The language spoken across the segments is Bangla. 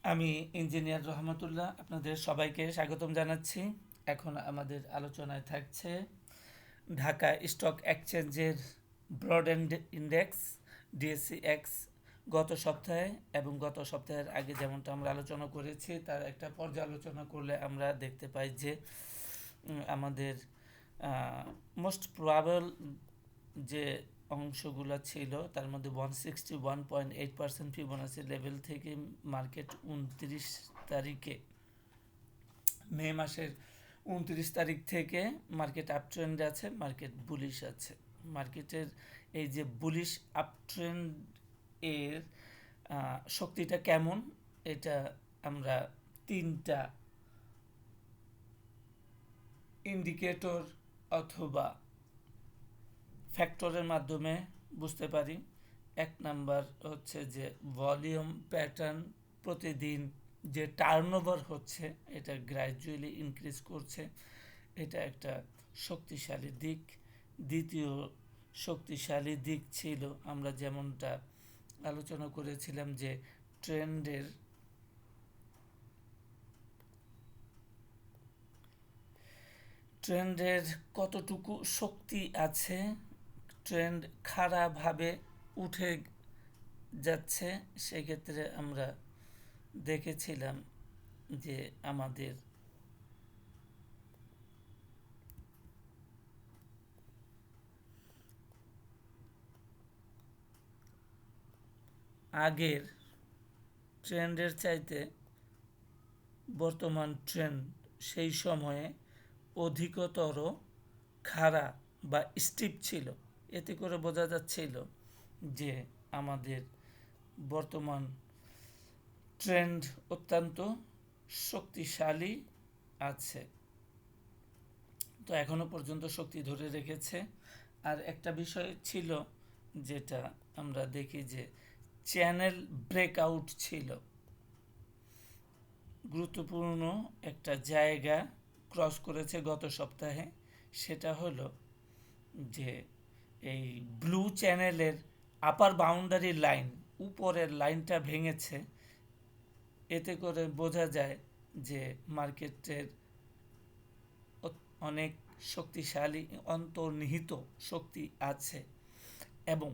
আমি ইঞ্জিনিয়ার রহমতুল্লাহ আপনাদের সবাইকে স্বাগতম জানাচ্ছি। এখন আমাদের আলোচনায় থাকছে ঢাকা স্টক এক্সচেঞ্জের ব্রড ইন্ডেক্স ডিএসসিএক্স গত সপ্তাহে এবং গত সপ্তাহের আগে যেমনটা আমরা আলোচনা করেছি তার একটা পর্যালোচনা করলে আমরা দেখতে পাই যে আমাদের মোস্ট প্রবাবল যে অংশগুলো ছিল তার মধ্যে 161.8% ফিবোনাসি লেভেল থেকে মার্কেট 29 তারিখে মে মাসের 29 তারিখ থেকে মার্কেট আপ ট্রেন্ডে আছে, মার্কেট বুলিশ আছে। মার্কেটের এই যে বুলিশ আপ ট্রেন্ড এর শক্তিটা কেমন, এটা আমরা তিনটা ইন্ডিকেটর অথবা ফ্যাক্টরের মাধ্যমে বুঝতে পারি। এক নাম্বার হচ্ছে যে ভলিউম প্যাটার্ন, প্রতিদিন যে টার্নওভার হচ্ছে এটা গ্র্যাজুয়ালি ইনক্রিজ করছে, এটা একটা শক্তিশালী দিক। দ্বিতীয় শক্তিশালী দিক ছিল আমরা যেমনটা আলোচনা করেছিলাম যে ট্রেন্ডের ট্রেন্ডের কতটুকু শক্তি আছে, ট্রেন্ড খারাপভাবে উঠে যাচ্ছে, সেক্ষেত্রে আমরা দেখেছিলাম যে আমাদের আগের ট্রেন্ডের চাইতে বর্তমান ট্রেন্ড সেই সময়ে অধিকতর খাড়া বা স্টিপ ছিল। এতে করে বোঝা যাচ্ছিল যে আমাদের বর্তমান ট্রেন্ড অত্যন্ত শক্তিশালী আছে, তো এখনো পর্যন্ত শক্তি ধরে রেখেছে। আর একটা বিষয় ছিল যেটা আমরা দেখি যে চ্যানেল ব্রেকআউট ছিল, গুরুত্বপূর্ণ একটা জায়গা ক্রস করেছে গত সপ্তাহে। সেটা হলো যে এই ব্লু চ্যানেলের আপার বাউন্ডারি লাইন, উপরের লাইনটা ভেঙেছে। এতে করে বোঝা যায় যে মার্কেটের অনেক শক্তিশালী অন্তর্নিহিত শক্তি আছে এবং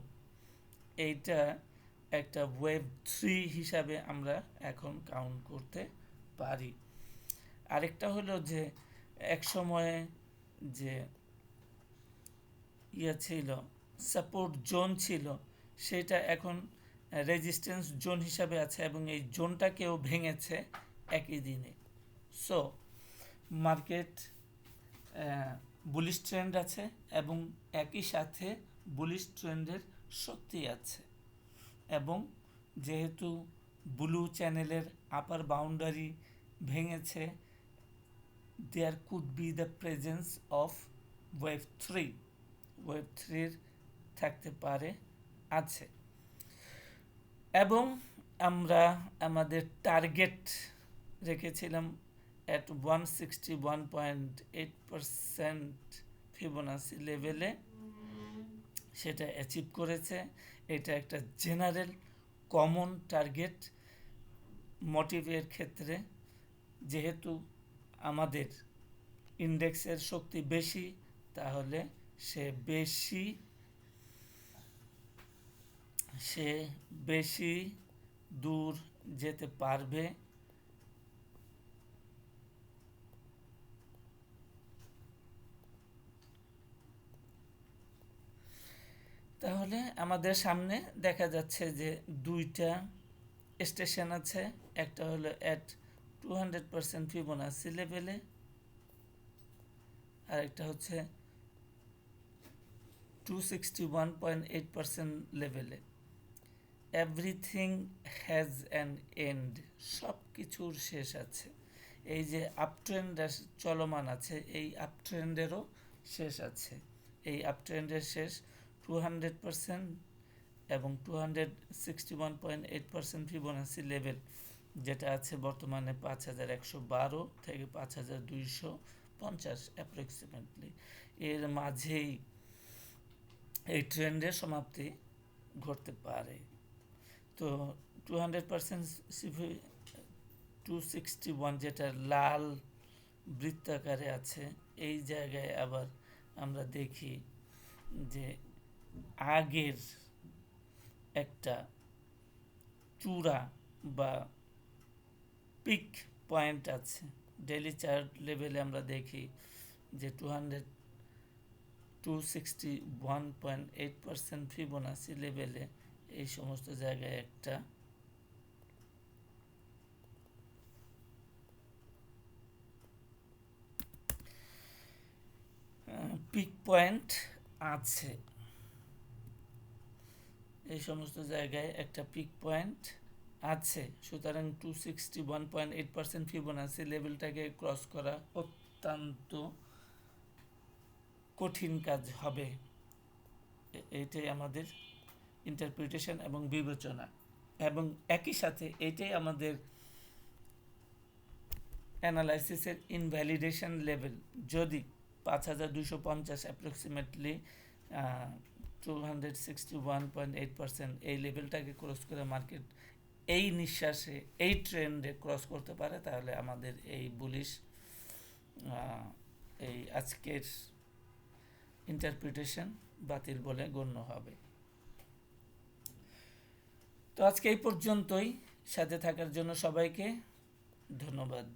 এইটা একটা ওয়েভ 3 হিসাবে আমরা এখন কাউন্ট করতে পারি। আরেকটা হলো যে এক সময়ে যে ছিল সাপোর্ট জোন ছিল, সেটা এখন রেজিস্ট্যান্স জোন হিসাবে আছে এবং এই জোনটাকেও ভেঙেছে একই দিনে। সো মার্কেট বুলিশ ট্রেন্ড আছে এবং একই সাথে বুলিশ ট্রেন্ডের শক্তি আছে। এবং যেহেতু ব্লু চ্যানেলের আপার বাউন্ডারি ভেঙেছে, there could be the presence of wave 3, wave 3 থাকতে পারে, আছে। এবং আমরা আমাদের টার্গেট রেখেছিলাম অ্যাট 161.8% ফিবোনাসি লেভেলে, সেটা অ্যাচিভ করেছে। এটা একটা জেনারেল কমন টার্গেট মোটিভের ক্ষেত্রে, যেহেতু আমাদের ইন্ডেক্সের শক্তি বেশি, তাহলে সে বেশি দূর যেতে পারবে। তাহলে আমাদের সামনে দেখা যাচ্ছে যে দুইটা স্টেশন আছে, একটা হলো অ্যাট 200% ফিবোনাসি লেভেলে, আর একটা হচ্ছে 261.8% লেভেলে। এভরিথিং হ্যাজ অ্যান এন্ড, সব কিছুর শেষ আছে। এই যে আপ ট্রেন্ড চলমান আছে, এই আপ ট্রেন্ডেরও শেষ আছে। এই আপ ট্রেন্ডের শেষ 200% এবং 261.8% ফিবোনাসি লেভেল, যেটা আছে বর্তমানে 5112 থেকে 5250 অ্যাপ্রক্সিমেটলি। এর মাঝেই এই ট্রেন্ডের সমাপ্তি ঘটতে পারে। তো 200% 261 যেটা লাল বৃত্তাকারে আছে, এই জায়গায় আবার আমরা দেখি যে আগের একটা চূড়া বা পিক পয়েন্ট আছে। ডেইলি চার্ট লেভেলে আমরা দেখি যে 261.8% ফিবোনাসি লেভেলে এই সমস্ত জায়গায় একটা পিক পয়েন্ট আছে। এই সমস্ত জায়গায় একটা পিক পয়েন্ট আছে। সুতরাং 261.8% ফিবোনাসি লেভেলটাকে ক্রস করা অত্যন্ত কঠিন কাজ হবে। এইটাই আমাদের ইন্টারপ্রিটেশন এবং বিবেচনা, এবং একই সাথে এইটাই আমাদের অ্যানালাইসিসের ইনভ্যালিডেশন লেভেল। যদি 5250 অ্যাপ্রক্সিমেটলি 261.8% এই লেভেলটাকে ক্রস করে মার্কেট এই নিঃশ্বাসে এই ট্রেন্ডে ক্রস করতে পারে, তাহলে আমাদের এই বুলিশ এই আজকের ইন্টারপ্রিটেশন বাতিল বলে গণ্য হবে। তো আজকে এই পর্যন্তই। সাথে থাকার জন্য সবাইকে ধন্যবাদ।